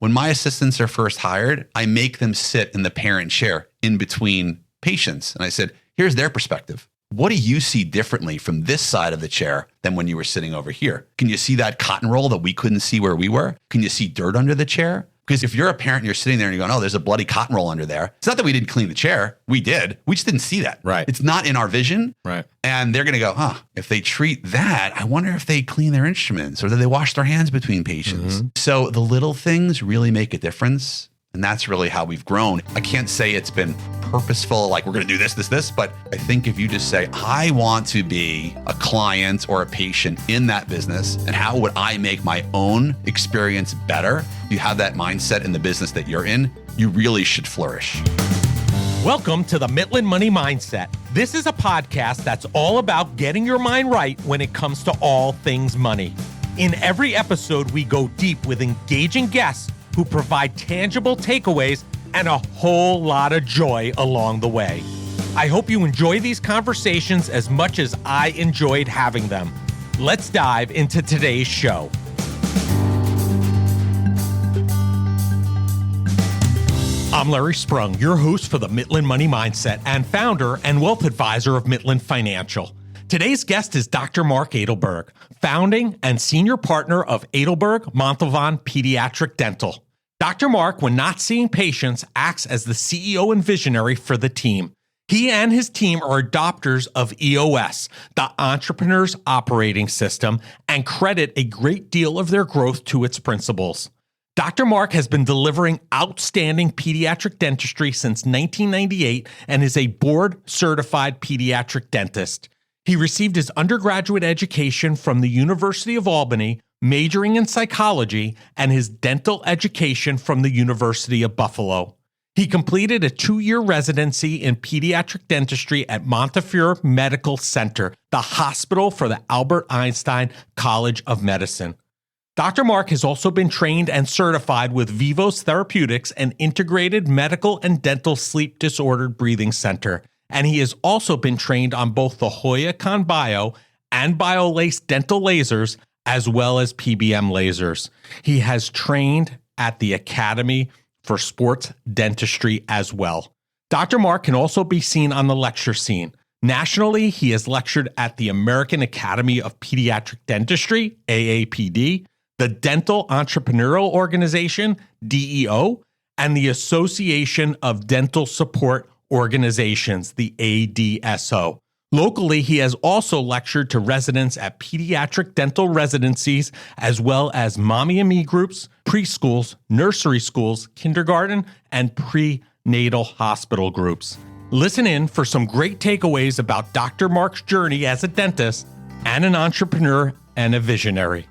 When my assistants are first hired, I make them sit in the parent chair in between patients. And I said, here's their perspective. What do you see differently from this side of the chair than when you were sitting over here? Can you see that cotton roll that we couldn't see where we were? Can you see dirt under the chair? Because if you're a parent and you're sitting there and you're going, oh, there's a bloody cotton roll under there. It's not that we didn't clean the chair. We did. We just didn't see that. Right. It's not in our vision. Right. And they're going to go, if they treat that, I wonder if they clean their instruments or do they wash their hands between patients? Mm-hmm. So the little things really make a difference. And that's really how we've grown. I can't say it's been purposeful, like we're going to do this, but I think if you just say, I want to be a client or a patient in that business, and how would I make my own experience better? You have that mindset in the business that you're in, you really should flourish. Welcome to the Midland Money Mindset. This is a podcast that's all about getting your mind right when it comes to all things money. In every episode, we go deep with engaging guests who provide tangible takeaways and a whole lot of joy along the way. I hope you enjoy these conversations as much as I enjoyed having them. Let's dive into today's show. I'm Larry Sprung, your host for the Midland Money Mindset and founder and wealth advisor of Midland Financial. Today's guest is Dr. Marc Adelberg, founding and senior partner of Adelberg, Montalvan Pediatric Dental. Dr. Marc, when not seeing patients, acts as the CEO and visionary for the team. He and his team are adopters of EOS, the Entrepreneur's Operating System, and credit a great deal of their growth to its principles. Dr. Marc has been delivering outstanding pediatric dentistry since 1998 and is a board-certified pediatric dentist. He received his undergraduate education from the University of Albany, majoring in psychology, and his dental education from the University of Buffalo. He completed a 2-year residency in pediatric dentistry at Montefiore Medical Center, the hospital for the Albert Einstein College of Medicine. Dr. Marc has also been trained and certified with Vivos Therapeutics, an integrated medical and dental sleep disordered breathing center. And he has also been trained on both the Hoya Conbio and BioLace dental lasers, as well as PBM lasers. He has trained at the Academy for Sports Dentistry as well. Dr. Marc can also be seen on the lecture scene. Nationally, he has lectured at the American Academy of Pediatric Dentistry, AAPD, the Dental Entrepreneurial Organization, DEO, and the Association of Dental Support Organizations, the ADSO. Locally, he has also lectured to residents at pediatric dental residencies, as well as mommy and me groups, preschools, nursery schools, kindergarten, and prenatal hospital groups. Listen in for some great takeaways about Dr. Marc's journey as a dentist and an entrepreneur and a visionary.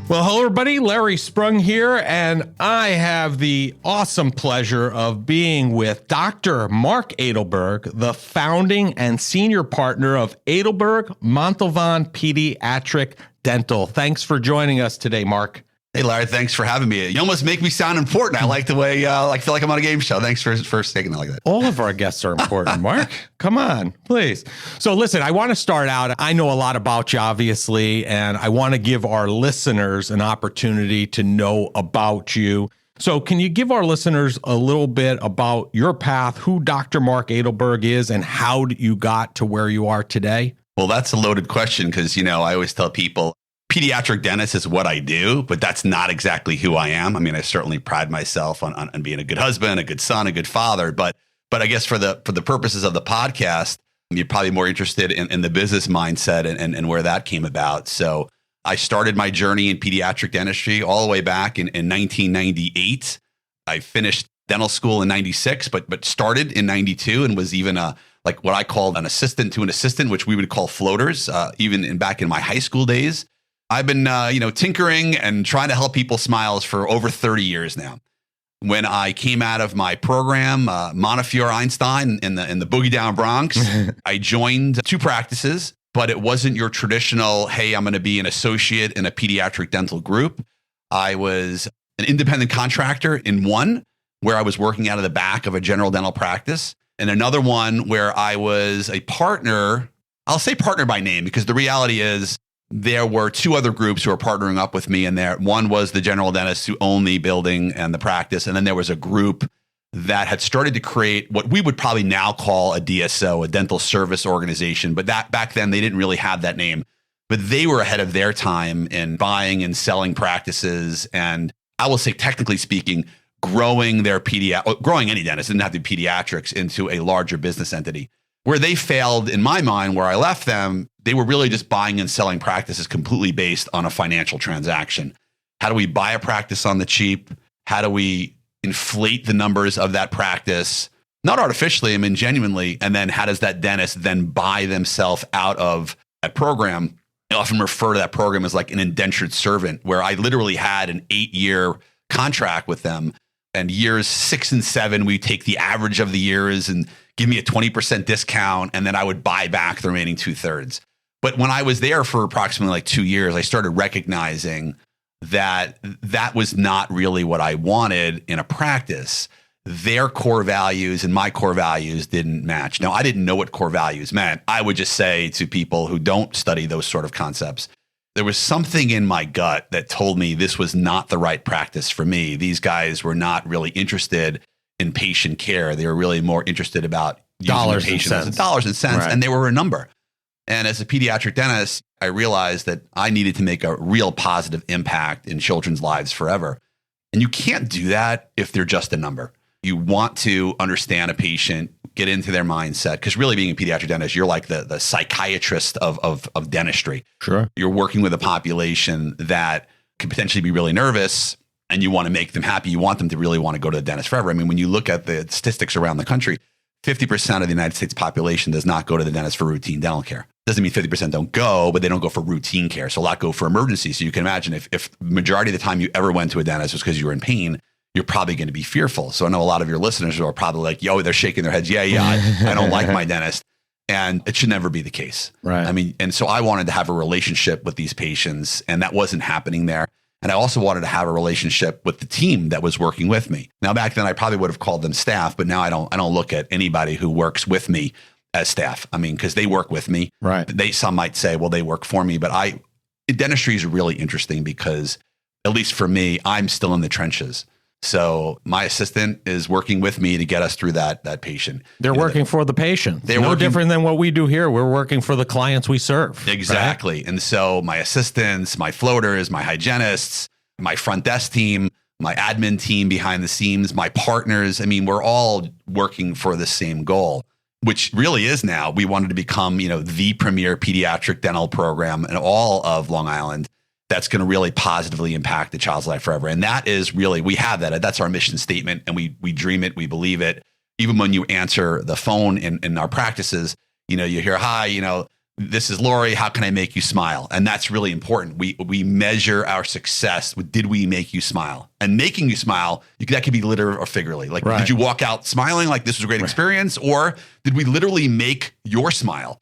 Well, hello, everybody. Larry Sprung here, and I have the awesome pleasure of being with Dr. Marc Adelberg, the founding and senior partner of Adelberg Montalvan Pediatric Dental. Thanks for joining us today, Marc. Hey, Larry, thanks for having me. You almost make me sound important. I like the way I feel like I'm on a game show. Thanks for taking it like that. All of our guests are important, Marc. Come on, please. So listen, I want to start out. I know a lot about you, obviously, and I want to give our listeners an opportunity to know about you. So can you give our listeners a little bit about your path, who Dr. Marc Adelberg is, and how you got to where you are today? Well, that's a loaded question because, I always tell people, pediatric dentist is what I do, but that's not exactly who I am. I mean, I certainly pride myself on being a good husband, a good son, a good father. But I guess for the purposes of the podcast, you're probably more interested in the business mindset and where that came about. So I started my journey in pediatric dentistry all the way back in 1998. I finished dental school in 96, but started in 92 and was even like what I called an assistant to an assistant, which we would call floaters, even back in my high school days. I've been, tinkering and trying to help people smiles for over 30 years now. When I came out of my program, Montefiore Einstein in the boogie down Bronx, I joined 2 practices, but it wasn't your traditional, hey, I'm going to be an associate in a pediatric dental group. I was an independent contractor in one where I was working out of the back of a general dental practice, and another one where I was a partner. I'll say partner by name because the reality is, there were two other groups who were partnering up with me in there. One was the general dentists who own the building and the practice. And then there was a group that had started to create what we would probably now call a DSO, a dental service organization. But that back then, they didn't really have that name. But they were ahead of their time in buying and selling practices. And I will say, technically speaking, growing any dentist, didn't have to be pediatrics, into a larger business entity. Where they failed, in my mind, where I left them, they were really just buying and selling practices completely based on a financial transaction. How do we buy a practice on the cheap? How do we inflate the numbers of that practice? Not artificially, I mean genuinely. And then how does that dentist then buy themselves out of that program? I often refer to that program as like an indentured servant, where I literally had an 8-year contract with them. And years 6 and 7, we take the average of the years and give me a 20% discount, and then I would buy back the remaining 2/3. But when I was there for approximately like 2 years, I started recognizing that that was not really what I wanted in a practice. Their core values and my core values didn't match. Now, I didn't know what core values meant. I would just say to people who don't study those sort of concepts, there was something in my gut that told me this was not the right practice for me. These guys were not really interested in patient care. They were really more interested about dollars and cents. Right. And they were a number. And as a pediatric dentist, I realized that I needed to make a real positive impact in children's lives forever. And you can't do that if they're just a number. You want to understand a patient, get into their mindset, because really being a pediatric dentist, you're like the psychiatrist of dentistry. Sure. You're working with a population that could potentially be really nervous, and you want to make them happy. You want them to really want to go to the dentist forever. I mean, when you look at the statistics around the country, 50% of the United States population does not go to the dentist for routine dental care. Doesn't mean 50% don't go, but they don't go for routine care. So a lot go for emergency. So you can imagine if majority of the time you ever went to a dentist was because you were in pain, you're probably going to be fearful. So I know a lot of your listeners are probably like, yo, they're shaking their heads. Yeah, I don't like my dentist. And it should never be the case. Right. I mean, and so I wanted to have a relationship with these patients, and that wasn't happening there. And I also wanted to have a relationship with the team that was working with me. Now, back then I probably would have called them staff, but now I don't look at anybody who works with me as staff. I mean, because they work with me. Right. Some might say, well, they work for me, but dentistry is really interesting because, at least for me, I'm still in the trenches. So my assistant is working with me to get us through that patient. They're working for the patient. They're no different than what we do here. We're working for the clients we serve. Exactly. Right? And so my assistants, my floaters, my hygienists, my front desk team, my admin team behind the scenes, my partners, I mean, we're all working for the same goal, which really is now we wanted to become, the premier pediatric dental program in all of Long Island. That's going to really positively impact the child's life forever. And that is really, we have that. That's our mission statement. And we dream it. We believe it. Even when you answer the phone in our practices, you hear, hi, this is Lori. How can I make you smile? And that's really important. We measure our success with, did we make you smile? And making you smile, that could be literally or figuratively. Like, Did you walk out smiling like this was a great experience? Or did we literally make your smile?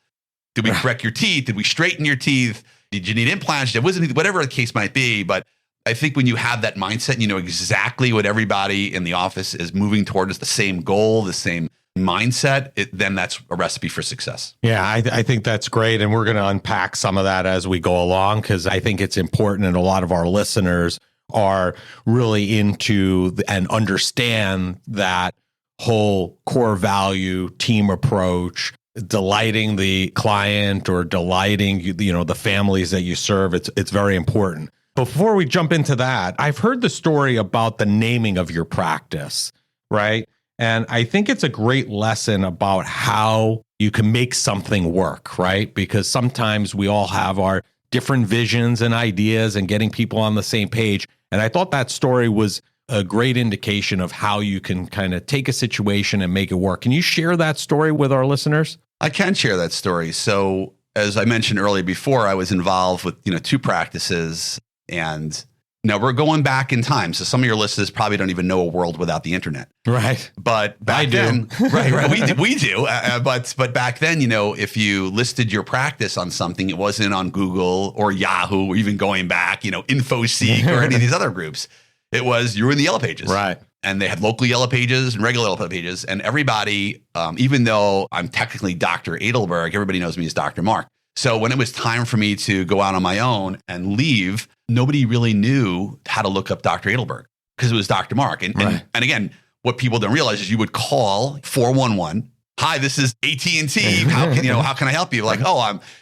Did we correct your teeth? Did we straighten your teeth? Did you need implants? Whatever the case might be. But I think when you have that mindset, you know exactly what everybody in the office is moving toward, is the same goal, the same mindset, then that's a recipe for success. Yeah, I think that's great. And we're going to unpack some of that as we go along, because I think it's important. And a lot of our listeners are really into and understand that whole core value, team approach, delighting the client or delighting the families that you serve. It's very important. Before we jump into that, I've heard the story about the naming of your practice, right? And I think it's a great lesson about how you can make something work, right? Because sometimes we all have our different visions and ideas, and getting people on the same page. And I thought that story was a great indication of how you can kind of take a situation and make it work. Can you share that story with our listeners? I can share that story. So as I mentioned earlier before, I was involved with, 2 practices, and now we're going back in time. So some of your listeners probably don't even know a world without the internet. Right. But back then, right. We do. But back then, if you listed your practice on something, it wasn't on Google or Yahoo, or even going back, InfoSeek or any of these other groups. It was, you were in the Yellow Pages. Right. And they had local Yellow Pages and regular Yellow Pages. And everybody, even though I'm technically Dr. Adelberg, everybody knows me as Dr. Marc. So when it was time for me to go out on my own and leave, nobody really knew how to look up Dr. Adelberg because it was Dr. Marc. And again, what people don't realize is you would call 411. Hi, this is AT&T. How can I help you? Like,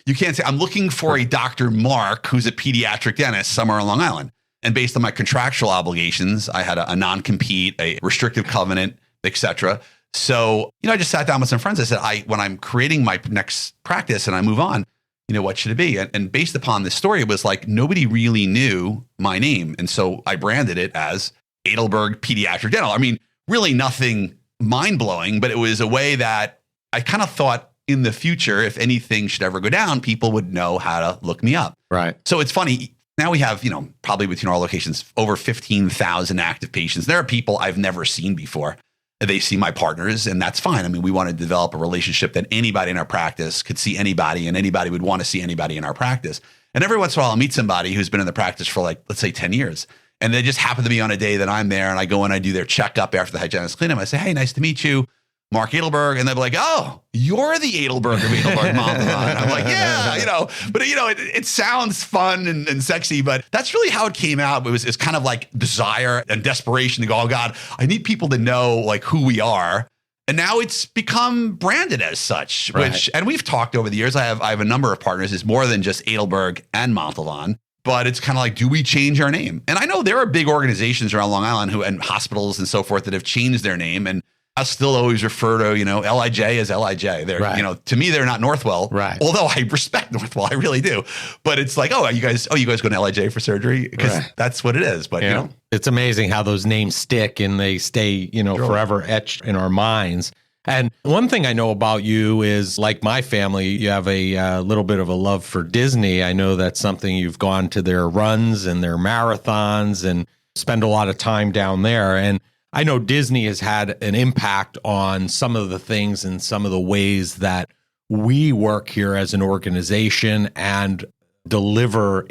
you can't say, I'm looking for a Dr. Marc who's a pediatric dentist somewhere on Long Island. And based on my contractual obligations, I had a non-compete, a restrictive covenant, et cetera. So, I just sat down with some friends. I said, when I'm creating my next practice and I move on, what should it be? And based upon this story, it was like nobody really knew my name. And so I branded it as Adelberg Pediatric Dental. I mean, really nothing mind-blowing, but it was a way that I kind of thought in the future, if anything should ever go down, people would know how to look me up. Right. So it's funny. Now we have, probably between our locations, over 15,000 active patients. There are people I've never seen before. They see my partners, and that's fine. I mean, we want to develop a relationship that anybody in our practice could see anybody, and anybody would want to see anybody in our practice. And every once in a while, I'll meet somebody who's been in the practice for let's say 10 years. And they just happen to be on a day that I'm there, and I go and I do their checkup after the hygienist clean them. I say, hey, nice to meet you, Marc Adelberg. And they'll be like, oh, you're the Adelberg of Adelberg Montalvan. I'm like, yeah, but it sounds fun and sexy, but that's really how it came out. It's kind of like desire and desperation to go, oh God, I need people to know who we are. And now it's become branded as such, and we've talked over the years. I have a number of partners. It's more than just Adelberg and Montalvan, but it's kind of like, do we change our name? And I know there are big organizations around Long Island and hospitals and so forth that have changed their name. And I still always refer to, LIJ as LIJ. They're, to me, they're not Northwell. Right. Although I respect Northwell, I really do. But it's like, you guys go to LIJ for surgery? Because that's what it is. But, it's amazing how those names stick and they stay, forever etched in our minds. And one thing I know about you is, like my family, you have a little bit of a love for Disney. I know that's something you've gone to their runs and their marathons and spend a lot of time down there. And I know Disney has had an impact on some of the things and some of the ways that we work here as an organization and deliver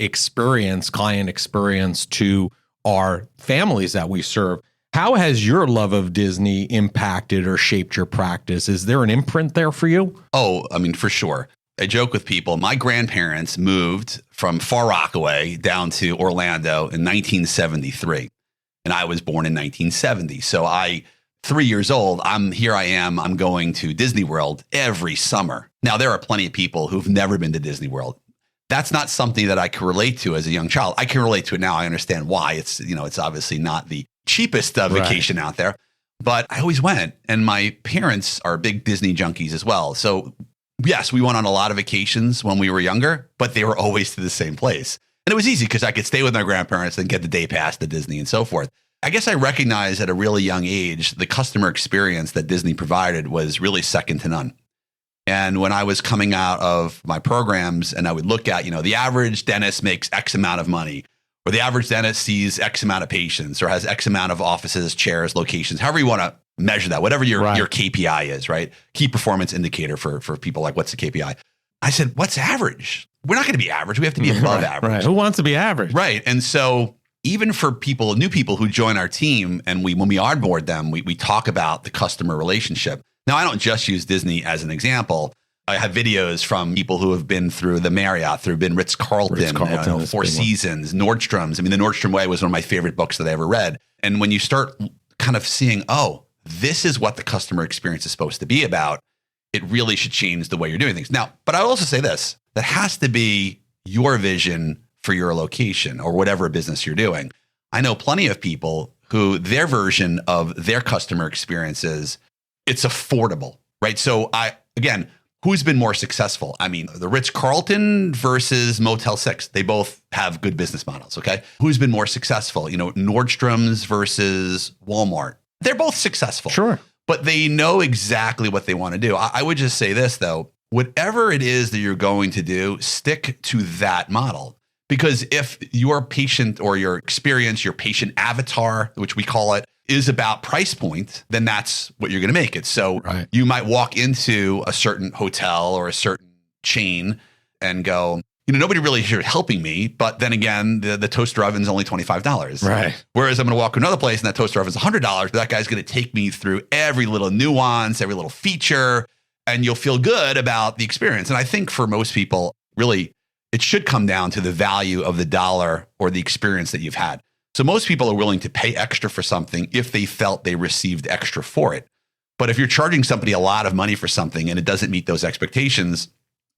client experience to our families that we serve. How has your love of Disney impacted or shaped your practice? Is there an imprint there for you? Oh, I mean, for sure. I joke with people. My grandparents moved from Far Rockaway down to Orlando in 1973. And I was born in 1970. So 3 years old, I'm going to Disney World every summer. Now, there are plenty of people who've never been to Disney World. That's not something that I can relate to as a young child. I can relate to it now. I understand why. It's obviously not the cheapest vacation out there, but I always went. And my parents are big Disney junkies as well. So yes, we went on a lot of vacations when we were younger, but they were always to the same place. And it was easy because I could stay with my grandparents and get the day pass to Disney and so forth. I guess I recognized at a really young age, the customer experience that Disney provided was really second to none. And when I was coming out of my programs and I would look at, the average dentist makes X amount of money, or the average dentist sees X amount of patients or has X amount of offices, chairs, locations, however you want to measure that, whatever your KPI is, right? Key performance indicator for people, like what's the KPI? I said, what's average? We're not going to be average. We have to be above average. Right. Who wants to be average? Right. And so even for new people who join our team, and when we onboard them, we talk about the customer relationship. Now, I don't just use Disney as an example. I have videos from people who have been through the Marriott, been Ritz-Carlton, Four Seasons, Nordstrom's. I mean, The Nordstrom Way was one of my favorite books that I ever read. And when you start kind of seeing, this is what the customer experience is supposed to be about, it really should change the way you're doing things. Now, but I will also say this, that has to be your vision for your location or whatever business you're doing. I know plenty of people who their version of their customer experience is it's affordable, right? So who's been more successful? I mean, the Ritz-Carlton versus Motel 6, they both have good business models, okay? Who's been more successful? Nordstrom's versus Walmart. They're both successful. Sure. But they know exactly what they want to do. I would just say this, though. Whatever it is that you're going to do, stick to that model. Because if your patient or your experience, your patient avatar, which we call it, is about price point, then that's what you're going to make it. So You might walk into a certain hotel or a certain chain and go, nobody really here helping me. But then again, the toaster oven's only $25. Right. Whereas I'm going to walk to another place and that toaster oven's $100, but that guy's going to take me through every little nuance, every little feature, and you'll feel good about the experience. And I think for most people, really, it should come down to the value of the dollar or the experience that you've had. So most people are willing to pay extra for something if they felt they received extra for it. But if you're charging somebody a lot of money for something and it doesn't meet those expectations,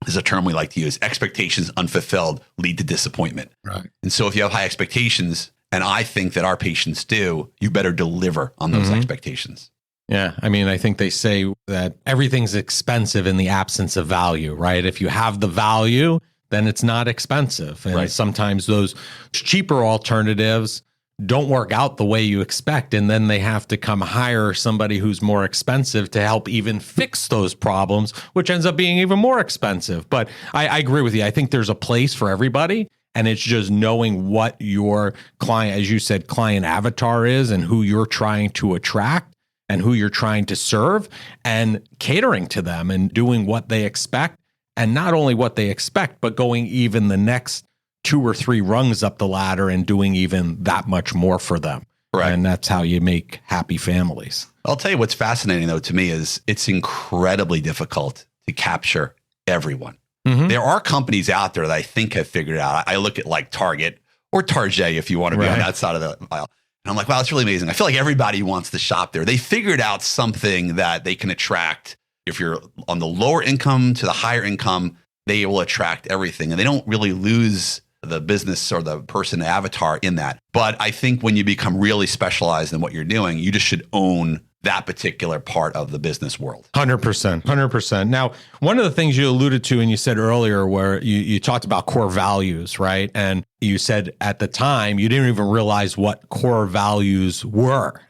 is a term we like to use. Expectations unfulfilled lead to disappointment. Right. And so if you have high expectations, and I think that our patients do, you better deliver on those expectations. Yeah. I mean, I think they say that everything's expensive in the absence of value, right? If you have the value, then it's not expensive. And sometimes those cheaper alternatives don't work out the way you expect. And then they have to come hire somebody who's more expensive to help even fix those problems, which ends up being even more expensive. But I agree with you. I think there's a place for everybody. And it's just knowing what your client, as you said, client avatar is and who you're trying to attract and who you're trying to serve and catering to them and doing what they expect. And not only what they expect, but going even the next 2 or 3 rungs up the ladder and doing even that much more for them. Right. And that's how you make happy families. I'll tell you what's fascinating, though, to me is it's incredibly difficult to capture everyone. There are companies out there that I think have figured it out. I look at like Target or Target, if you want to be on that side of the aisle. And I'm like, wow, it's really amazing. I feel like everybody wants to shop there. They figured out something that they can attract. If you're on the lower income to the higher income, they will attract everything. And they don't really lose the business or the person avatar in that. But I think when you become really specialized in what you're doing, you just should own that particular part of the business world. 100%. 100%. Now, one of the things you alluded to and you said earlier where you talked about core values, right? And you said at the time, you didn't even realize what core values were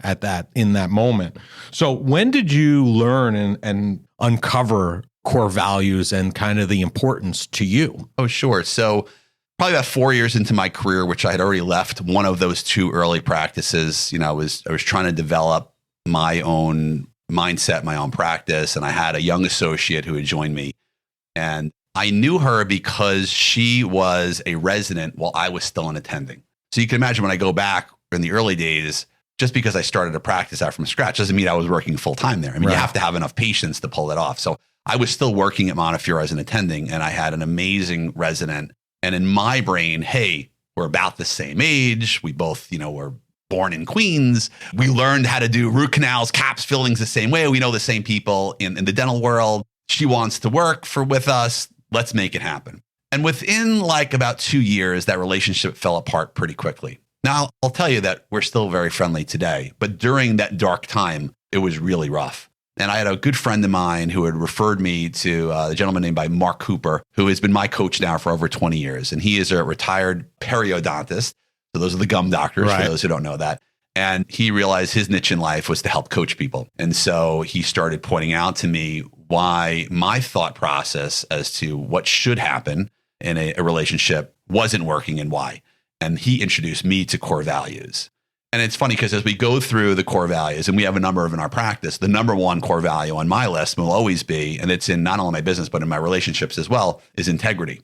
in that moment. So when did you learn and uncover core values and kind of the importance to you? Oh, sure. So probably about 4 years into my career, which I had already left one of those 2 early practices, I was trying to develop my own mindset, my own practice. And I had a young associate who had joined me. And I knew her because she was a resident while I was still an attending. So you can imagine when I go back in the early days, just because I started a practice out from scratch doesn't mean I was working full time there. I mean, you have to have enough patience to pull it off. So I was still working at Montefiore as an attending, and I had an amazing resident. And in my brain, hey, we're about the same age. We both, were born in Queens. We learned how to do root canals, caps, fillings the same way. We know the same people in the dental world. She wants to work with us. Let's make it happen. And within like about 2 years, that relationship fell apart pretty quickly. Now, I'll tell you that we're still very friendly today, but during that dark time, it was really rough. And I had a good friend of mine who had referred me to a gentleman named by Mark Cooper, who has been my coach now for over 20 years. And he is a retired periodontist. So those are the gum doctors, for those who don't know that. And he realized his niche in life was to help coach people. And so he started pointing out to me why my thought process as to what should happen in a relationship wasn't working and why. And he introduced me to core values. And it's funny because as we go through the core values, and we have a number of in our practice, the number one core value on my list will always be, and it's in not only my business, but in my relationships as well, is integrity.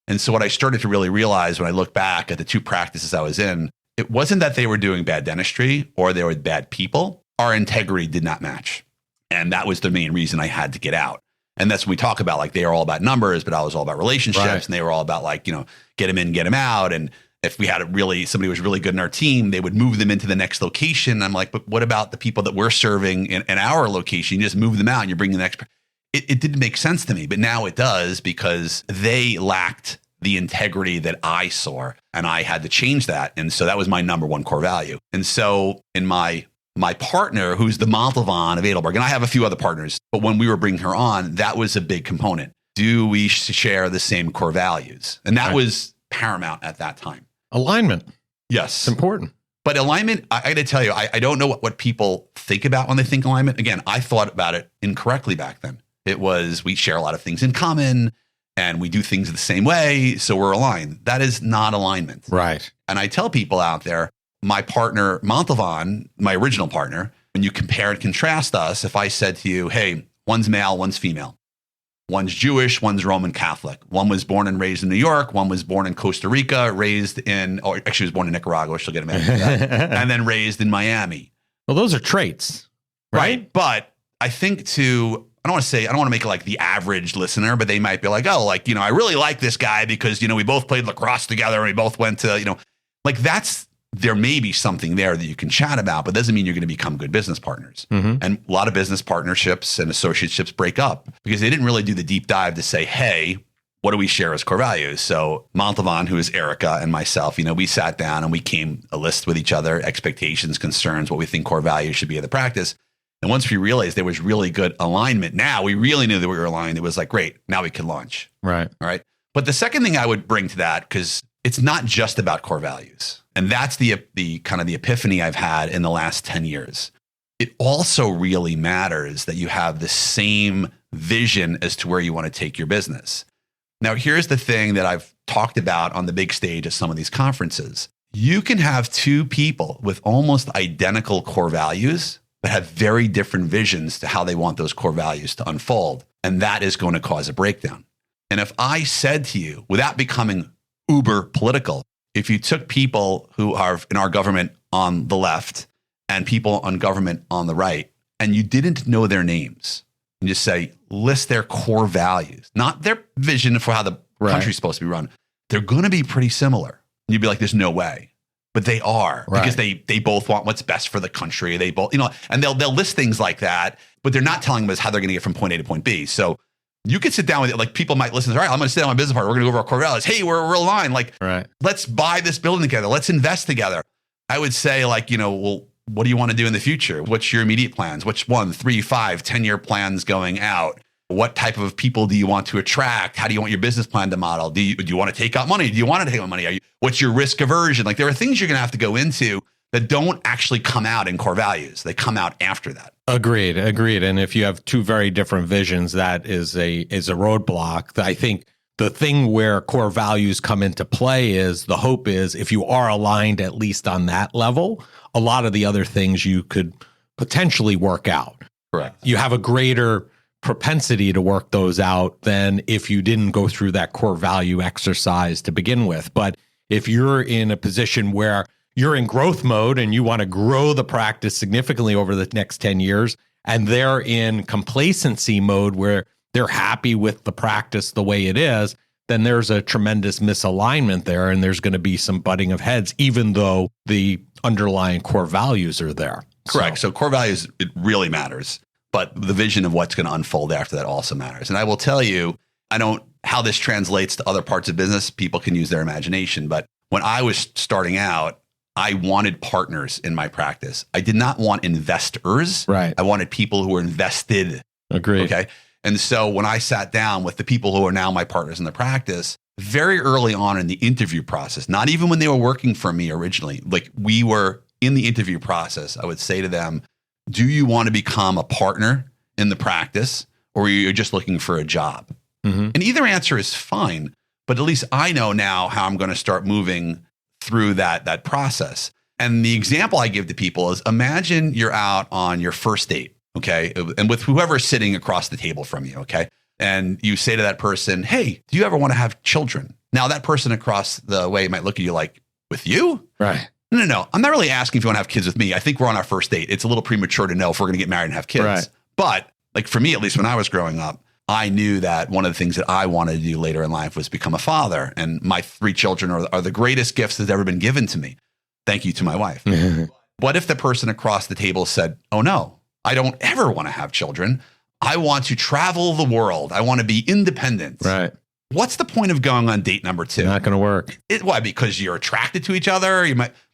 And so what I started to really realize when I look back at the 2 practices I was in, it wasn't that they were doing bad dentistry or they were bad people. Our integrity did not match. And that was the main reason I had to get out. And that's when we talk about like they are all about numbers, but I was all about relationships and they were all about like, get them in, get them out. And if we had somebody was really good in our team, they would move them into the next location. I'm like, but what about the people that we're serving in our location? You just move them out and you bring the next. It didn't make sense to me, but now it does because they lacked the integrity that I saw and I had to change that. And so that was my number one core value. And so in my partner, who's the Montalvan of Adelberg, and I have a few other partners, but when we were bringing her on, that was a big component. Do we share the same core values? And that was paramount at that time. Alignment. Yes. It's important. But alignment, I got to tell you, I don't know what people think about when they think alignment. Again, I thought about it incorrectly back then. It was, we share a lot of things in common and we do things the same way, so we're aligned. That is not alignment. Right. And I tell people out there, my partner, Montalvan, my original partner, when you compare and contrast us, if I said to you, hey, one's male, one's female, one's Jewish, one's Roman Catholic, one was born and raised in New York, one was born in Costa Rica, actually was born in Nicaragua, she'll get a minute for that, and then raised in Miami. Well, those are traits, right? But I think to I don't want to make it like the average listener, but they might be like, oh, like, I really like this guy because, we both played lacrosse together and we both went to, like there may be something there that you can chat about, but doesn't mean you're going to become good business partners. Mm-hmm. And a lot of business partnerships and associateships break up because they didn't really do the deep dive to say, hey, what do we share as core values? So Montalvan, who is Erica, and myself, we sat down and we came a list with each other, expectations, concerns, what we think core values should be of the practice. And once we realized there was really good alignment, now we really knew that we were aligned. It was like, great, now we can launch. Right. All right. But the second thing I would bring to that, because it's not just about core values. And that's the kind of the epiphany I've had in the last 10 years. It also really matters that you have the same vision as to where you want to take your business. Now, here's the thing that I've talked about on the big stage at some of these conferences. You can have two people with almost identical core values, but have very different visions to how they want those core values to unfold. And that is going to cause a breakdown. And if I said to you, without becoming uber political, if you took people who are in our government on the left and people on government on the right, and you didn't know their names, and just say, list their core values, not their vision for how the country's supposed to be run, they're going to be pretty similar. And you'd be like, there's no way. But they are, because they both want what's best for the country. They both, and they'll list things like that, but they're not telling us how they're going to get from point A to point B. So you could sit down with it. Like, people might listen to, all right, I'm going to sit down with my business partner. We're going to go over our core values. Hey, we're aligned. Like, let's buy this building together. Let's invest together. I would say, like, well, what do you want to do in the future? What's your immediate plans? Which 1, 3, 5, 10-year plans going out? What type of people do you want to attract? How do you want your business plan to model? Do you want to take out money? Do you want to take out money? What's your risk aversion? Like, there are things you're going to have to go into that don't actually come out in core values. They come out after that. Agreed. And if you have two very different visions, that is a roadblock. I think the thing where core values come into play is the hope is if you are aligned at least on that level, a lot of the other things you could potentially work out. Correct. You have a greater propensity to work those out than if you didn't go through that core value exercise to begin with. But if you're in a position where you're in growth mode and you want to grow the practice significantly over the next 10 years, and they're in complacency mode where they're happy with the practice the way it is, then there's a tremendous misalignment there, and there's going to be some butting of heads, even though the underlying core values are there. Correct. So core values, it really matters, but the vision of what's going to unfold after that also matters. And I will tell you, how this translates to other parts of business, people can use their imagination. But when I was starting out, I wanted partners in my practice. I did not want investors. Right. I wanted people who were invested. Agreed. Okay. And so when I sat down with the people who are now my partners in the practice, very early on in the interview process, not even when they were working for me originally, like we were in the interview process, I would say to them, do you want to become a partner in the practice, or are you just looking for a job? Mm-hmm. And either answer is fine, but at least I know now how I'm going to start moving through that process. And the example I give to people is, imagine you're out on your first date, okay? And with whoever's sitting across the table from you, okay? And you say to that person, hey, do you ever want to have children? Now that person across the way might look at you like, with you? Right. No. I'm not really asking if you want to have kids with me. I think we're on our first date. It's a little premature to know if we're going to get married and have kids. Right. But like for me, at least when I was growing up, I knew that one of the things that I wanted to do later in life was become a father. And my 3 children are the greatest gifts that's ever been given to me. Thank you to my wife. What if the person across the table said, oh no, I don't ever want to have children. I want to travel the world. I want to be independent. Right. What's the point of going on date number 2? Not going to work. Why? Because you're attracted to each other?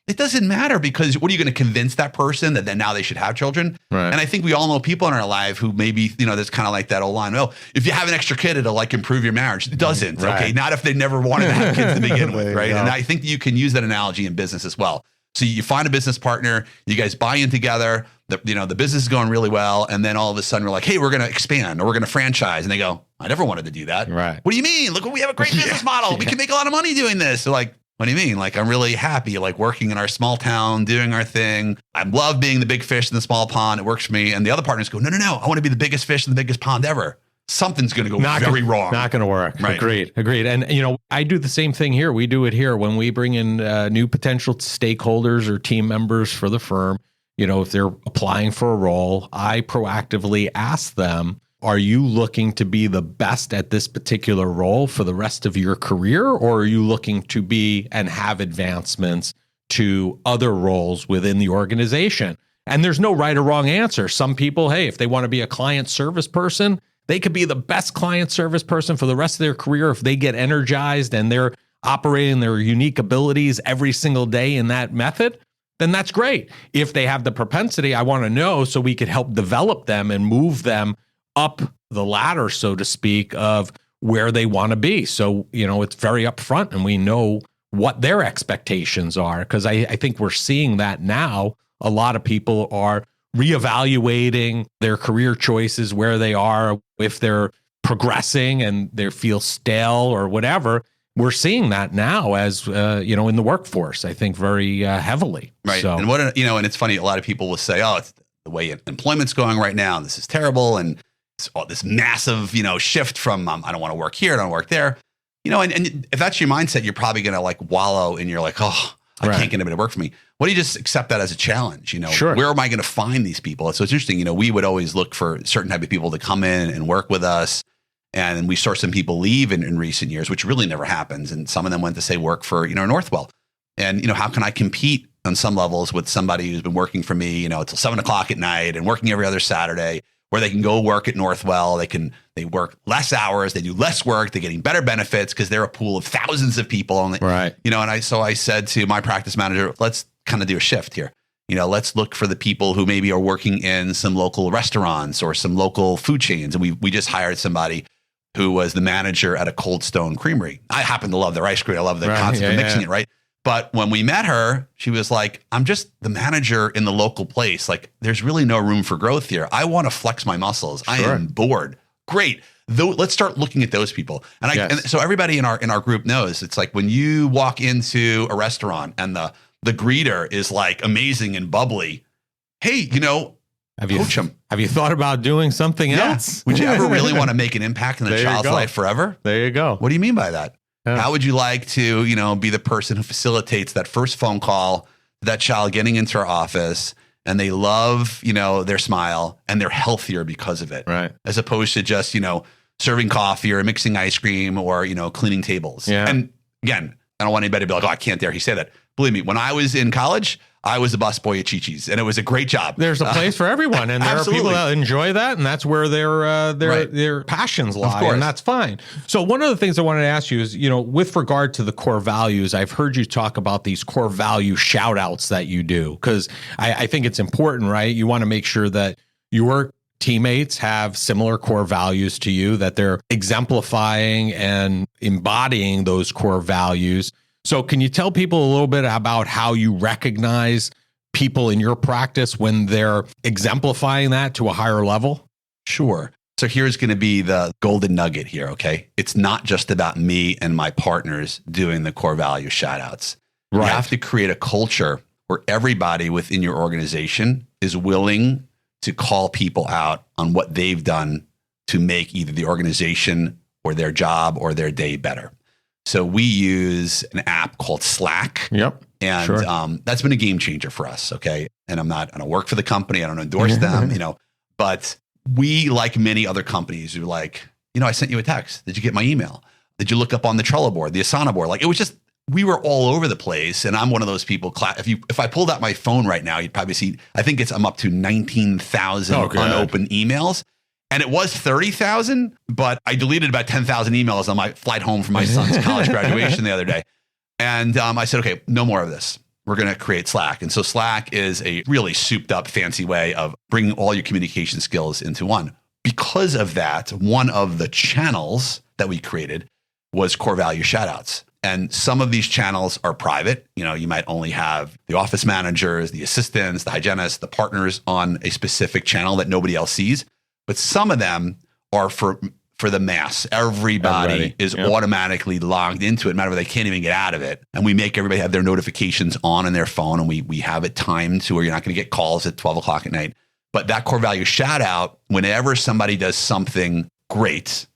It doesn't matter, because what are you going to convince that person that then now they should have children? Right. And I think we all know people in our life who maybe, there's kind of like that old line, oh, if you have an extra kid, it'll like improve your marriage. It doesn't. Right. Okay. Not if they never wanted to have kids to begin with. Right. Go. And I think that you can use that analogy in business as well. So you find a business partner, you guys buy in together, the business is going really well. And then all of a sudden we're like, hey, we're going to expand or we're going to franchise. And they go, I never wanted to do that. Right. What do you mean? Look, we have a great business model. We can make a lot of money doing this. So like, what do you mean? Like, I'm really happy, like working in our small town, doing our thing. I love being the big fish in the small pond. It works for me. And the other partners go, no. I want to be the biggest fish in the biggest pond ever. Something's going to go very wrong. Not going to work. Right. Agreed. And, I do the same thing here. We do it here when we bring in new potential stakeholders or team members for the firm. If they're applying for a role, I proactively ask them, are you looking to be the best at this particular role for the rest of your career, or are you looking to be and have advancements to other roles within the organization? And there's no right or wrong answer. Some people, hey, if they want to be a client service person, they could be the best client service person for the rest of their career if they get energized and they're operating their unique abilities every single day in that method. Then that's great. If they have the propensity, I want to know so we could help develop them and move them up the ladder, so to speak, of where they want to be. So, it's very upfront and we know what their expectations are. Because I think we're seeing that now. A lot of people are reevaluating their career choices, where they are, if they're progressing and they feel stale or whatever. We're seeing that now as, in the workforce, I think very heavily. Right. So, And it's funny, a lot of people will say, oh, it's the way employment's going right now, and this is terrible. And it's all this massive, shift from, I don't want to work here, I don't work there. And if that's your mindset, you're probably going to wallow in your oh, I can't get anybody to work for me. Why don't you just accept that as a challenge? Sure. Where am I going to find these people? So it's interesting, we would always look for certain type of people to come in and work with us. And we saw some people leave in recent years, which really never happens. And some of them went to say work for, Northwell. And, how can I compete on some levels with somebody who's been working for me, till 7:00 at night and working every other Saturday, where they can go work at Northwell. They work less hours, they do less work, they're getting better benefits because they're a pool of thousands of people. And, right. And I said to my practice manager, let's kind of do a shift here. Let's look for the people who maybe are working in some local restaurants or some local food chains. And we just hired somebody who was the manager at a Cold Stone Creamery. I happen to love their ice cream. I love the concept of mixing it, right? But when we met her, she was like, I'm just the manager in the local place. There's really no room for growth here. I want to flex my muscles. Sure. I am bored. Great. Let's start looking at those people. And so everybody in our group knows, it's when you walk into a restaurant and the greeter is amazing and bubbly. Hey, coach them. Have you thought about doing something else? Would you ever really want to make an impact in a child's life forever? There you go. What do you mean by that? Yeah. How would you like to, be the person who facilitates that first phone call to that child getting into our office, and they love, their smile and they're healthier because of it, right? As opposed to just, serving coffee or mixing ice cream or, cleaning tables. Yeah. And again, I don't want anybody to be like, oh, I can't dare he say that. Believe me, when I was in college, I was a busboy at Chi-Chi's, and it was a great job. There's a place for everyone, and there are people that enjoy that, and that's where their passions lie, and that's fine. So one of the things I wanted to ask you is, with regard to the core values, I've heard you talk about these core value shout outs that you do, because I think it's important, right? You want to make sure that your teammates have similar core values to you, that they're exemplifying and embodying those core values. So can you tell people a little bit about how you recognize people in your practice when they're exemplifying that to a higher level? Sure. So here's going to be the golden nugget here, okay? It's not just about me and my partners doing the core value shout outs. Right. You have to create a culture where everybody within your organization is willing to call people out on what they've done to make either the organization or their job or their day better. So we use an app called Slack. Yep. And that's been a game changer for us. Okay. And I don't work for the company. I don't endorse them, but we, like many other companies, are like, I sent you a text. Did you get my email? Did you look up on the Trello board, the Asana board? It was just, we were all over the place. And I'm one of those people, if I pulled out my phone right now, you'd probably see, I'm up to 19,000 unopened emails. And it was 30,000, but I deleted about 10,000 emails on my flight home from my son's college graduation the other day. And I said, okay, no more of this. We're going to create Slack. And so Slack is a really souped up, fancy way of bringing all your communication skills into one. Because of that, one of the channels that we created was core value shoutouts. And some of these channels are private. You might only have the office managers, the assistants, the hygienists, the partners on a specific channel that nobody else sees. But some of them are for the mass. Everybody is automatically logged into it. Matter of fact, they can't even get out of it. And we make everybody have their notifications on in their phone, and we have it timed to where you're not going to get calls at 12 o'clock at night. But that core value shout out, whenever somebody does something great,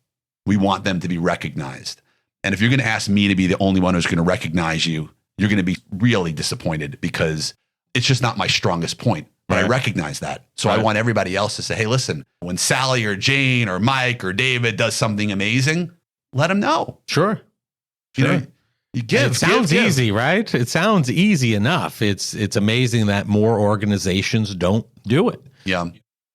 we want them to be recognized. And if you're going to ask me to be the only one who's going to recognize you, you're going to be really disappointed, because It's just not my strongest point. But I recognize that. So I want everybody else to say, hey, listen, when Sally or Jane or Mike or David does something amazing, let them know. Sure. You know, you give. It sounds easy, right? It sounds easy enough. It's amazing that more organizations don't do it. Yeah.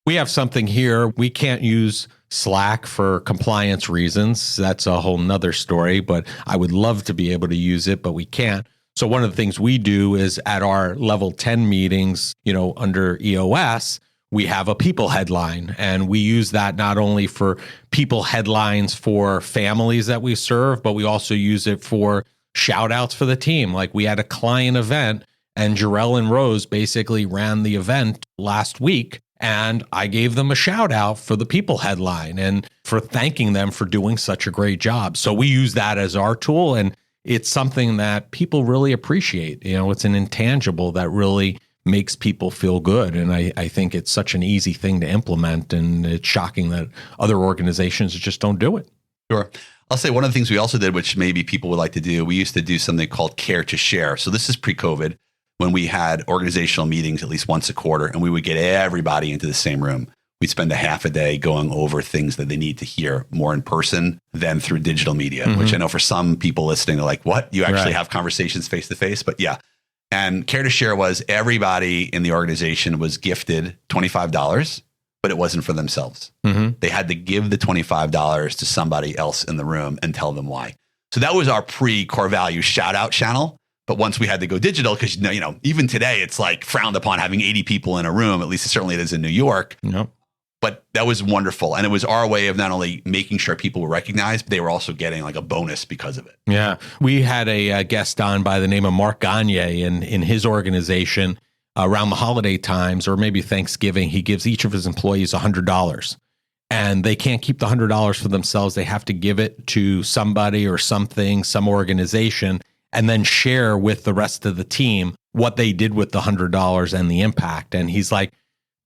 We have something here. We can't use Slack for compliance reasons. That's a whole nother story, but I would love to be able to use it, but we can't. So one of the things we do is at our level 10 meetings, under EOS, we have a people headline, and we use that not only for people headlines for families that we serve, but we also use it for shout outs for the team. Like we had a client event and Jarrell and Rose basically ran the event last week, and I gave them a shout out for the people headline and for thanking them for doing such a great job. So we use that as our tool, and it's something that people really appreciate. It's an intangible that really makes people feel good. And I think it's such an easy thing to implement. And it's shocking that other organizations just don't do it. Sure. I'll say one of the things we also did, which maybe people would like to do, we used to do something called Care to Share. So this is pre-COVID, when we had organizational meetings at least once a quarter, and we would get everybody into the same room. We'd spend a half a day going over things that they need to hear more in person than through digital media, which I know for some people listening, they're like, what? You actually have conversations face to face? But yeah. And Care to Share was everybody in the organization was gifted $25, but it wasn't for themselves. They had to give the $25 to somebody else in the room and tell them why. So that was our pre-core value shout out channel. But once we had to go digital, because even today, it's like frowned upon having 80 people in a room, at least certainly it is in New York. But that was wonderful. And it was our way of not only making sure people were recognized, but they were also getting like a bonus because of it. Yeah. We had a guest on by the name of Marc Gagne in his organization around the holiday times, or maybe Thanksgiving. He gives each of his employees $100. And they can't keep the $100 for themselves. They have to give it to somebody or something, some organization, and then share with the rest of the team what they did with the $100 and the impact. And he's like,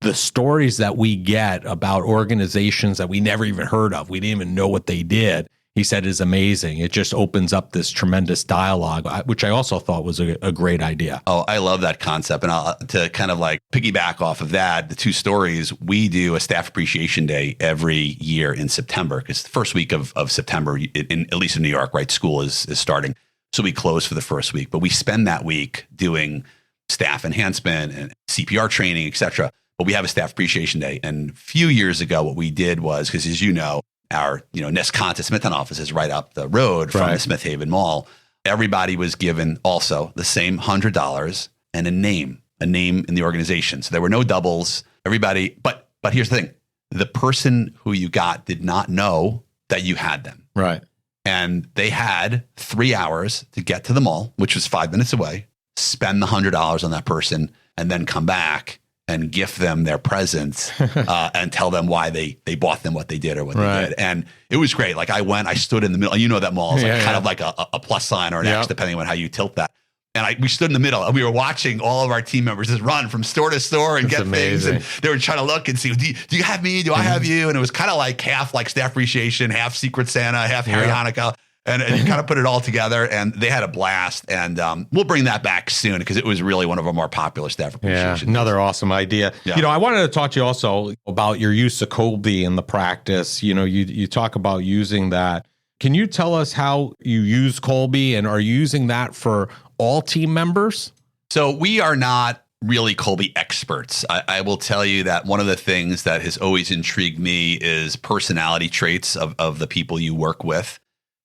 the stories that we get about organizations that we never even heard of, we didn't even know what they did, he said is amazing. It just opens up this tremendous dialogue, which I also thought was a great idea. Oh, I love that concept. And to kind of like piggyback off of that, the two stories, we do a staff appreciation day every year in September, because the first week of September, at least in New York, right, school is starting. So we close for the first week, but we spend that week doing staff enhancement and CPR training, et cetera. But we have a staff appreciation day. And a few years ago, what we did was, because as you know, our Nesconta Smithton office is right up the road from the Smith Haven Mall. Everybody was given also the same $100 and a name in the organization. So there were no doubles. Everybody, but here's the thing: the person who you got did not know that you had them. Right. And they had 3 hours to get to the mall, which was 5 minutes away, spend the $100 on that person, and then come back and gift them their presents and tell them why they bought them what they did or what they did. And it was great. Like I stood in the middle, that mall is kind of like a plus sign or an X, depending on how you tilt that. And we stood in the middle and we were watching all of our team members just run from store to store and get things. And they were trying to look and see, do you have me? Do I have you? And it was kind of like half like staff appreciation, half Secret Santa, half Harry Hanukkah. And kind of put it all together, and they had a blast. And we'll bring that back soon, because it was really one of our more popular staff appreciation. Another awesome idea. Yeah. I wanted to talk to you also about your use of Kolbe in the practice. You talk about using that. Can you tell us how you use Kolbe, and are you using that for all team members? So we are not really Kolbe experts. I will tell you that one of the things that has always intrigued me is personality traits of the people you work with,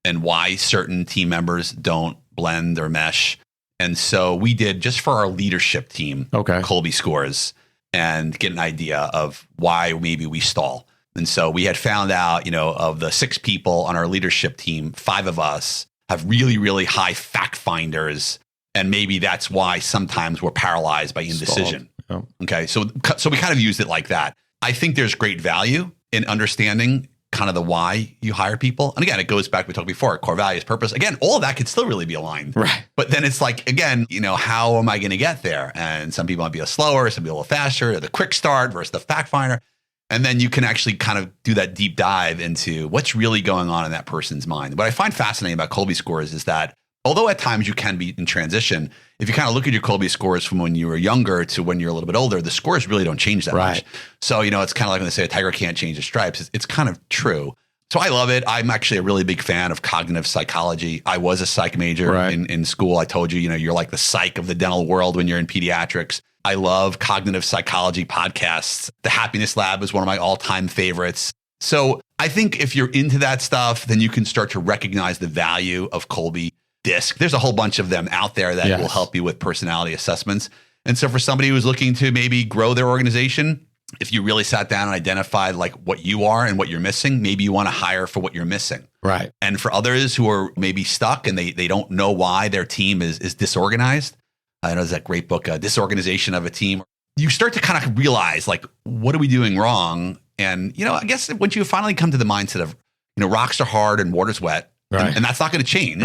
and why certain team members don't blend or mesh. And so we did, just for our leadership team, Kolbe scores, and get an idea of why maybe we stall. And so we had found out, of the 6 people on our leadership team, 5 of us have really, really high fact finders. And maybe that's why sometimes we're paralyzed by indecision. Okay. So we kind of used it like that. I think there's great value in understanding kind of the why you hire people. And again, it goes back, we talked before, core values, purpose. Again, all of that could still really be aligned. Right. But then it's like, again, how am I going to get there? And some people might be a little slower, some people a little faster, the quick start versus the fact finder. And then you can actually kind of do that deep dive into what's really going on in that person's mind. What I find fascinating about Kolbe scores is that although at times you can be in transition, if you kind of look at your Kolbe scores from when you were younger to when you're a little bit older, the scores really don't change that much. So, it's kind of like when they say a tiger can't change his stripes. It's kind of true. So I love it. I'm actually a really big fan of cognitive psychology. I was a psych major in school. I told you, you're like the psych of the dental world when you're in pediatrics. I love cognitive psychology podcasts. The Happiness Lab is one of my all-time favorites. So I think if you're into that stuff, then you can start to recognize the value of Kolbe Disc. There's a whole bunch of them out there that will help you with personality assessments. And so for somebody who's looking to maybe grow their organization, if you really sat down and identified like what you are and what you're missing, maybe you want to hire for what you're missing. Right. And for others who are maybe stuck and they don't know why their team is disorganized, I know there's that great book, Disorganization of a Team. You start to kind of realize like, what are we doing wrong? And, I guess once you finally come to the mindset of, rocks are hard and water's wet, and that's not going to change.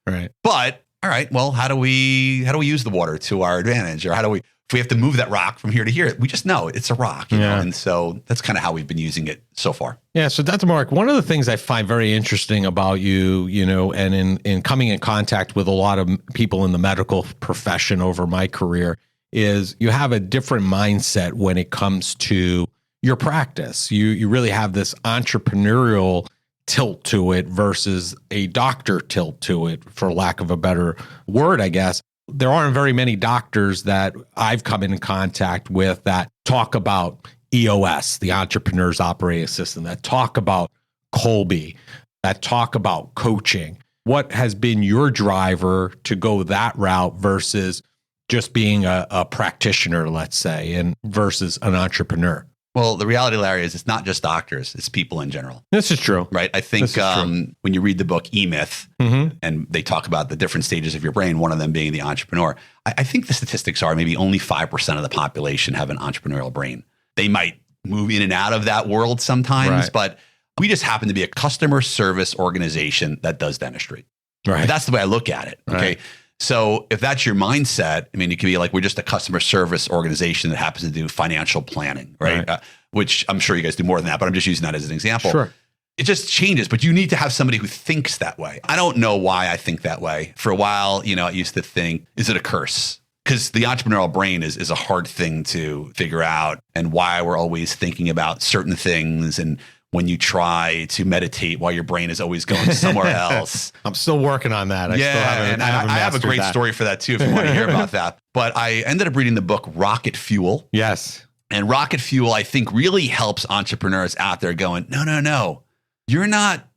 Right. But all right, well, how do we use the water to our advantage? Or if we have to move that rock from here to here, we just know it's a rock, you know? And so that's kind of how we've been using it so far. Yeah. So Dr. Marc, one of the things I find very interesting about you, and in coming in contact with a lot of people in the medical profession over my career is you have a different mindset when it comes to your practice. You really have this entrepreneurial tilt to it versus a doctor tilt to it, for lack of a better word, I guess. There aren't very many doctors that I've come in contact with that talk about EOS, the Entrepreneur's Operating System, that talk about Kolbe, that talk about coaching. What has been your driver to go that route versus just being a practitioner, let's say, and versus an entrepreneur? Well, the reality, Larry, is it's not just doctors, it's people in general. This is true. Right? I think when you read the book E-Myth, and they talk about the different stages of your brain, one of them being the entrepreneur, I think the statistics are maybe only 5% of the population have an entrepreneurial brain. They might move in and out of that world sometimes, but we just happen to be a customer service organization that does dentistry. Right. That's the way I look at it. Okay. Right. So if that's your mindset, I mean, it could be like, we're just a customer service organization that happens to do financial planning, right? Which I'm sure you guys do more than that, but I'm just using that as an example. Sure. It just changes, but you need to have somebody who thinks that way. I don't know why I think that way. For a while, I used to think, is it a curse? Because the entrepreneurial brain is a hard thing to figure out, and why we're always thinking about certain things, and when you try to meditate while your brain is always going somewhere else. I'm still working on that. I have a great story for that too, if you want to hear about that. But I ended up reading the book Rocket Fuel. Yes. And Rocket Fuel, I think, really helps entrepreneurs out there going, no, you're not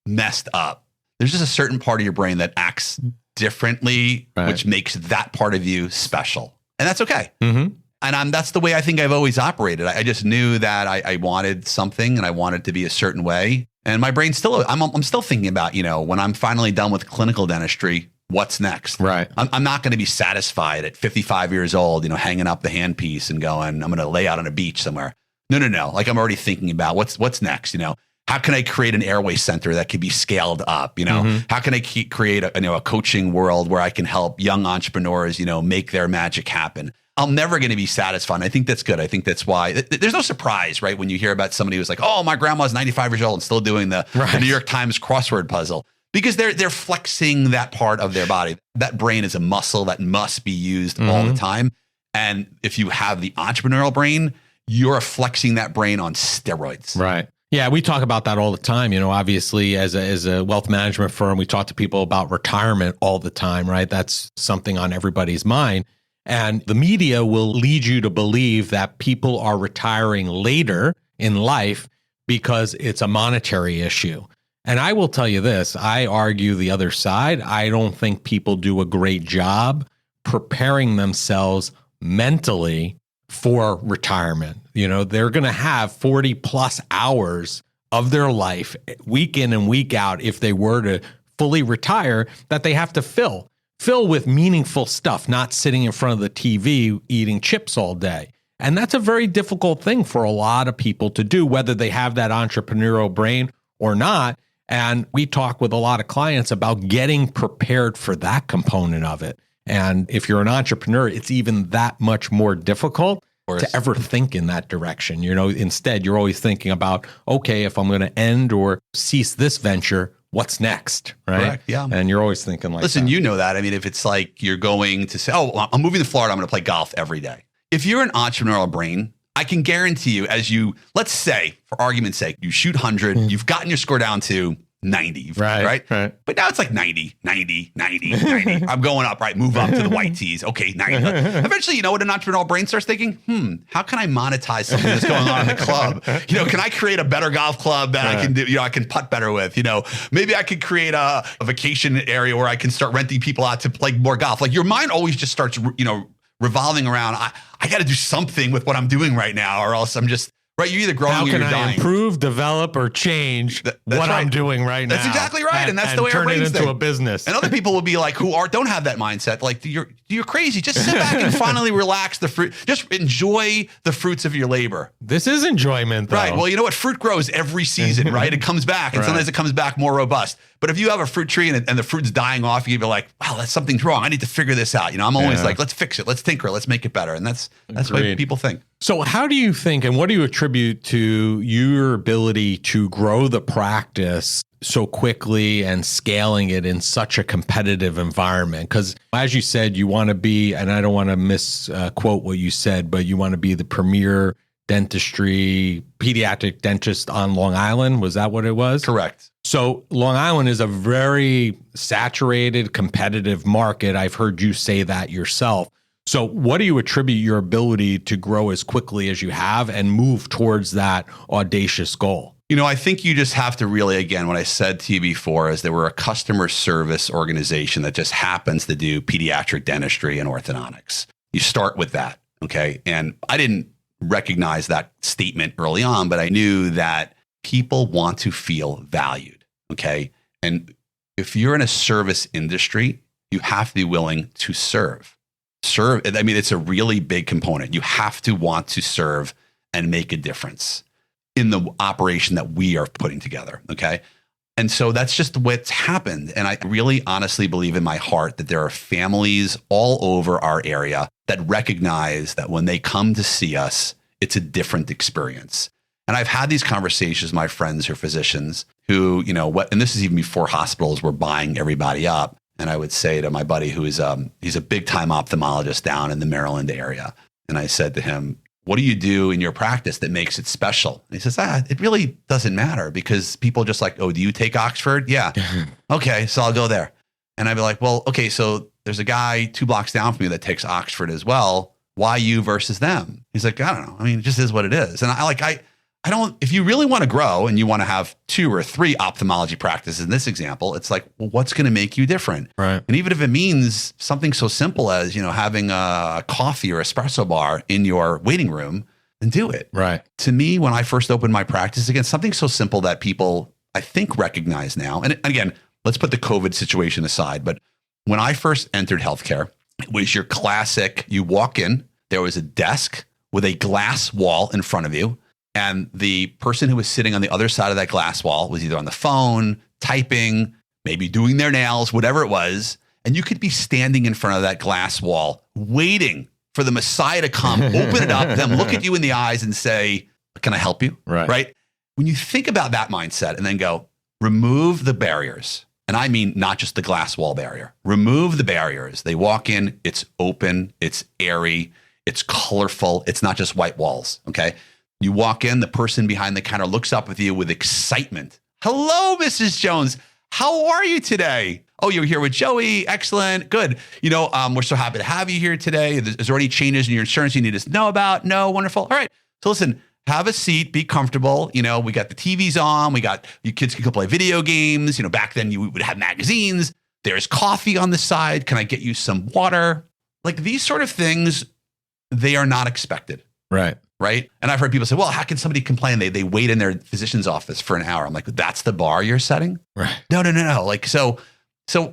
messed up. There's just a certain part of your brain that acts differently, which makes that part of you special. And that's okay. And that's the way I think I've always operated. I just knew that I wanted something and I wanted to be a certain way. And my brain I'm still thinking about, when I'm finally done with clinical dentistry, what's next? Right. I'm not going to be satisfied at 55 years old, hanging up the handpiece and going, I'm going to lay out on a beach somewhere. No. Like, I'm already thinking about what's next, How can I create an airway center that can be scaled up? How can I create a coaching world where I can help young entrepreneurs, make their magic happen? I'm never going to be satisfied. I think that's good. I think that's why there's no surprise, right? When you hear about somebody who's like, oh, my grandma's 95 years old and still doing the New York Times crossword puzzle, because they're flexing that part of their body. That brain is a muscle that must be used all the time. And if you have the entrepreneurial brain, you're flexing that brain on steroids. Right. Yeah, we talk about that all the time. Obviously, as a wealth management firm, we talk to people about retirement all the time, right? That's something on everybody's mind. And the media will lead you to believe that people are retiring later in life because it's a monetary issue. And I will tell you this, I argue the other side. I don't think people do a great job preparing themselves mentally for retirement. They're going to have 40 plus hours of their life, week in and week out, if they were to fully retire, that they have to fill with meaningful stuff, not sitting in front of the TV eating chips all day. And that's a very difficult thing for a lot of people to do, whether they have that entrepreneurial brain or not. And we talk with a lot of clients about getting prepared for that component of it. And if you're an entrepreneur, it's even that much more difficult to ever think in that direction. Instead, you're always thinking about, okay, if I'm going to end or cease this venture, what's next, right? Correct, yeah. And you're always thinking like, listen, that. you know that. I mean, if it's like you're going to say, oh, I'm moving to Florida, I'm going to play golf every day. If you're an entrepreneurial brain, I can guarantee you, as you, let's say, for argument's sake, you shoot 100, you've gotten your score down to 90, right? But now it's like 90. I'm going up, right? Move up to the white tees. Okay, 90. Eventually, you know what an entrepreneurial brain starts thinking? How can I monetize something that's going on in the club? Can I create a better golf club that I can do, I can putt better with? Maybe I could create a vacation area where I can start renting people out to play more golf. Like your mind always just starts, revolving around. I got to do something with what I'm doing right now, or else I'm just, right, you're either growing or you're dying. How can I improve, develop, or change what I'm doing right now? That's exactly right. And that's the way our brains think. Turn it into a business. And other people will be like, don't have that mindset. Like, you're crazy. Just sit back and finally relax the fruit. Just enjoy the fruits of your labor. This is enjoyment, though. Right. Well, you know what? Fruit grows every season, right? It comes back. And sometimes it comes back more robust. But if you have a fruit tree and the fruit's dying off, you'd be like, wow, something's wrong. I need to figure this out. I'm always like, let's fix it. Let's tinker. Let's make it better. And that's what people think. So how do you think, and what do you attribute to your ability to grow the practice so quickly and scaling it in such a competitive environment? Because as you said, you want to be, and I don't want to misquote what you said, but you want to be the premier dentistry, pediatric dentist on Long Island. Was that what it was? Correct. So Long Island is a very saturated, competitive market. I've heard you say that yourself. So what do you attribute your ability to grow as quickly as you have and move towards that audacious goal? I think you just have to really, again, what I said to you before is that we're a customer service organization that just happens to do pediatric dentistry and orthodontics. You start with that, okay? And I didn't recognize that statement early on, but I knew that people want to feel valued, okay? And if you're in a service industry, you have to be willing to serve. I mean, it's a really big component. You have to want to serve and make a difference in the operation that we are putting together, okay? And so that's just what's happened. And I really honestly believe in my heart that there are families all over our area that recognize that when they come to see us, it's a different experience. And I've had these conversations with my friends who are physicians who, and this is even before hospitals were buying everybody up. And I would say to my buddy who is he's a big time ophthalmologist down in the Maryland area. And I said to him, what do you do in your practice that makes it special? And he says, it really doesn't matter because people just like, oh, do you take Oxford? Yeah. Okay, so I'll go there. And I'd be like, well, okay, so there's a guy 2 blocks down from me that takes Oxford as well. Why you versus them? He's like, I don't know. I mean, it just is what it is. And I don't, if you really want to grow and you want to have 2 or 3 ophthalmology practices in this example, it's like, well, what's going to make you different? Right. And even if it means something so simple as, having a coffee or espresso bar in your waiting room, then do it. Right. To me, when I first opened my practice, again, something so simple that people, I think, recognize now. And again, let's put the COVID situation aside. But when I first entered healthcare, it was your classic, you walk in, there was a desk with a glass wall in front of you. And the person who was sitting on the other side of that glass wall was either on the phone, typing, maybe doing their nails, whatever it was. And you could be standing in front of that glass wall, waiting for the Messiah to come, open it up, them look at you in the eyes and say, can I help you? Right? When you think about that mindset and then go, remove the barriers. And I mean, not just the glass wall barrier, remove the barriers. They walk in, it's open, it's airy, it's colorful. It's not just white walls. Okay. You walk in, the person behind the counter looks up with you with excitement. Hello, Mrs. Jones. How are you today? Oh, you're here with Joey. Excellent. Good. We're so happy to have you here today. Is there any changes in your insurance you need us to know about? No. Wonderful. All right. So listen, have a seat, be comfortable. We got the TVs on. We got your kids can play video games. Back then you would have magazines. There's coffee on the side. Can I get you some water? Like these sort of things, they are not expected. Right. Right. And I've heard people say, well, how can somebody complain? They wait in their physician's office for an hour. I'm like, that's the bar you're setting? Right. No. Like, so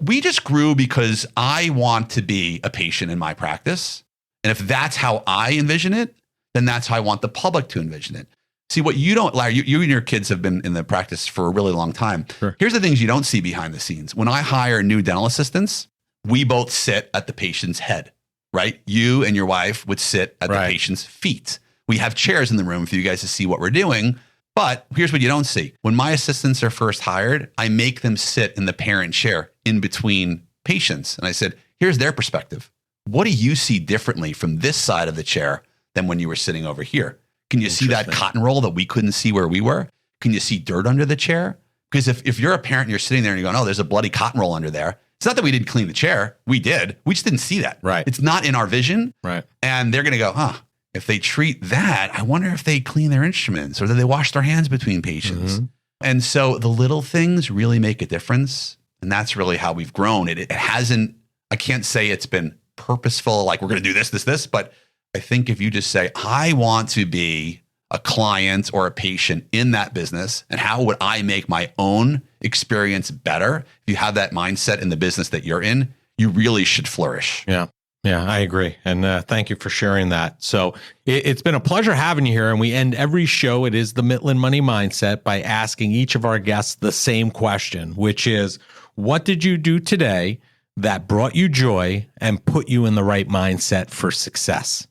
we just grew because I want to be a patient in my practice. And if that's how I envision it, then that's how I want the public to envision it. See, what you don't, Larry, you and your kids have been in the practice for a really long time. Sure. Here's the things you don't see behind the scenes. When I hire new dental assistants, we both sit at the patient's head, right? You and your wife would sit at the patient's feet. We have chairs in the room for you guys to see what we're doing. But here's what you don't see. When my assistants are first hired, I make them sit in the parent chair in between patients. And I said, here's their perspective. What do you see differently from this side of the chair than when you were sitting over here? Can you see that cotton roll that we couldn't see where we were? Can you see dirt under the chair? Because if you're a parent and you're sitting there and you're going, oh, there's a bloody cotton roll under there. It's not that we didn't clean the chair. We did. We just didn't see that. Right. It's not in our vision. Right. And they're going to go, if they treat that, I wonder if they clean their instruments or do they wash their hands between patients? Mm-hmm. And so the little things really make a difference. And that's really how we've grown. It hasn't, I can't say it's been purposeful, like we're going to do this, but I think if you just say, I want to be a client or a patient in that business, and how would I make my own experience better? If you have that mindset in the business that you're in, you really should flourish. Yeah, I agree. And thank you for sharing that. So it's been a pleasure having you here. And we end every show, it is the Mitlin Money Mindset, by asking each of our guests the same question, which is, what did you do today that brought you joy and put you in the right mindset for success?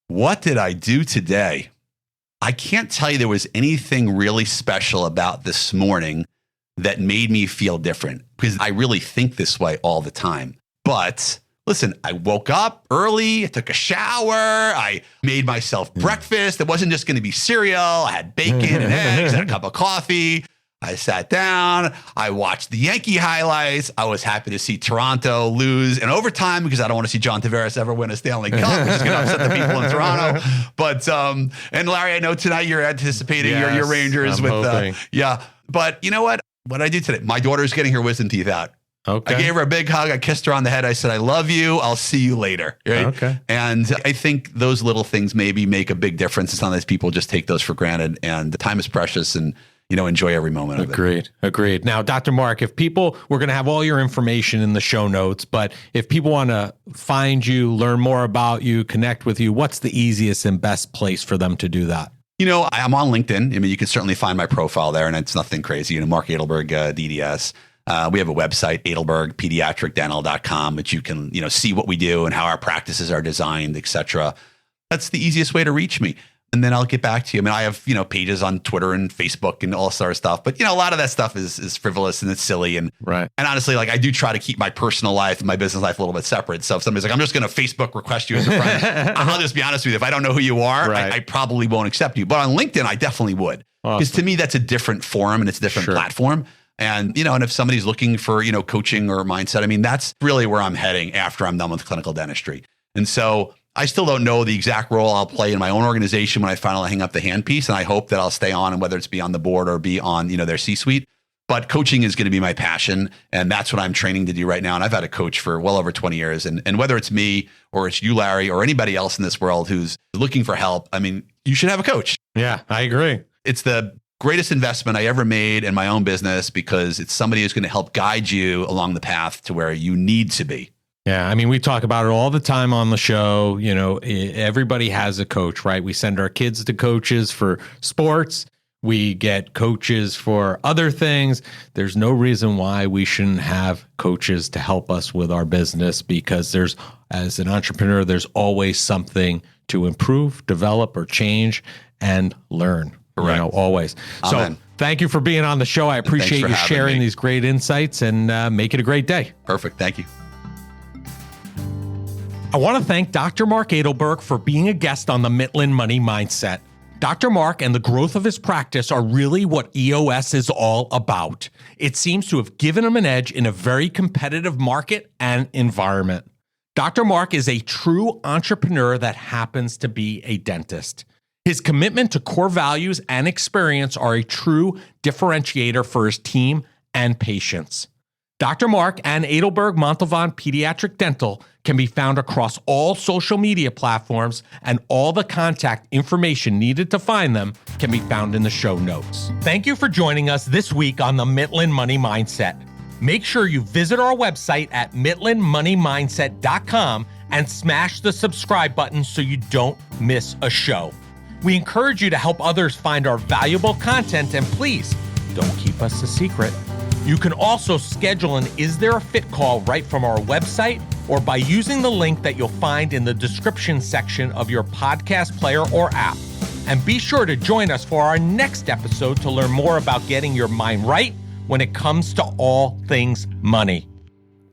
What did I do today? I can't tell you there was anything really special about this morning that made me feel different, because I really think this way all the time. But listen, I woke up early, I took a shower, I made myself breakfast. It wasn't just going to be cereal. I had bacon and eggs and a cup of coffee. I sat down, I watched the Yankee highlights. I was happy to see Toronto lose in overtime because I don't want to see John Tavares ever win a Stanley Cup, which is going to upset the people in Toronto. But, and Larry, I know tonight you're anticipating your Rangers but you know what? What did I do today? My daughter's getting her wisdom teeth out. Okay. I gave her a big hug. I kissed her on the head. I said, I love you. I'll see you later. Right? Okay. And I think those little things maybe make a big difference. It's not that people just take those for granted, and the time is precious, and enjoy every moment of it. Agreed. Now, Dr. Marc, we're going to have all your information in the show notes, but if people want to find you, learn more about you, connect with you, what's the easiest and best place for them to do that? I'm on LinkedIn. You can certainly find my profile there, and it's nothing crazy. Marc Adelberg, DDS. We have a website, adelbergpediatricdental.com, which you can, see what we do and how our practices are designed, et cetera. That's the easiest way to reach me. And then I'll get back to you. I have, pages on Twitter and Facebook and all sort of stuff. But, a lot of that stuff is frivolous and it's silly. And right. And honestly, I do try to keep my personal life and my business life a little bit separate. So if somebody's like, I'm just going to Facebook request you as a friend, I'll just be honest with you. If I don't know who you are, right. I probably won't accept you. But on LinkedIn, I definitely would. Because to me, that's a different forum and it's a different platform. And, and if somebody's looking for, coaching or mindset, that's really where I'm heading after I'm done with clinical dentistry. And so I still don't know the exact role I'll play in my own organization when I finally hang up the handpiece. And I hope that I'll stay on, and whether it's be on the board or be on, their C-suite. But coaching is going to be my passion. And that's what I'm training to do right now. And I've had a coach for well over 20 years. And whether it's me or it's you, Larry, or anybody else in this world who's looking for help, you should have a coach. Yeah, I agree. It's the greatest investment I ever made in my own business, because it's somebody who's going to help guide you along the path to where you need to be. Yeah. We talk about it all the time on the show. Everybody has a coach, right? We send our kids to coaches for sports. We get coaches for other things. There's no reason why we shouldn't have coaches to help us with our business, because as an entrepreneur, there's always something to improve, develop, or change and learn. Correct. Always. Amen. So thank you for being on the show. I appreciate you sharing these great insights, and make it a great day. Perfect. Thank you. I want to thank Dr. Marc Adelberg for being a guest on the Mitlin Money Mindset. Dr. Marc and the growth of his practice are really what EOS is all about. It seems to have given him an edge in a very competitive market and environment. Dr. Marc is a true entrepreneur that happens to be a dentist. His commitment to core values and experience are a true differentiator for his team and patients. Dr. Marc and Adelberg Montalvan Pediatric Dental can be found across all social media platforms, and all the contact information needed to find them can be found in the show notes. Thank you for joining us this week on the Mitlin Money Mindset. Make sure you visit our website at mitlinmoneymindset.com and smash the subscribe button so you don't miss a show. We encourage you to help others find our valuable content, and please don't keep us a secret. You can also schedule an Is There a Fit call right from our website, or by using the link that you'll find in the description section of your podcast player or app. And be sure to join us for our next episode to learn more about getting your mind right when it comes to all things money.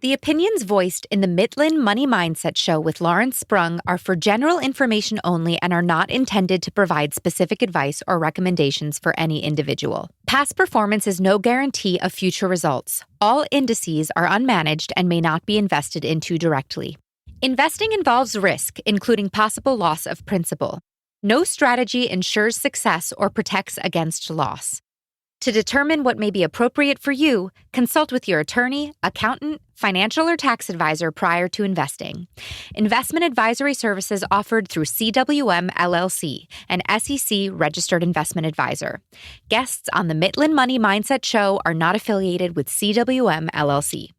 The opinions voiced in the Midland Money Mindset Show with Lawrence Sprung are for general information only and are not intended to provide specific advice or recommendations for any individual. Past performance is no guarantee of future results. All indices are unmanaged and may not be invested into directly. Investing involves risk, including possible loss of principal. No strategy ensures success or protects against loss. To determine what may be appropriate for you, consult with your attorney, accountant, financial or tax advisor prior to investing. Investment advisory services offered through CWM LLC, an SEC-registered investment advisor. Guests on the Midland Money Mindset Show are not affiliated with CWM LLC.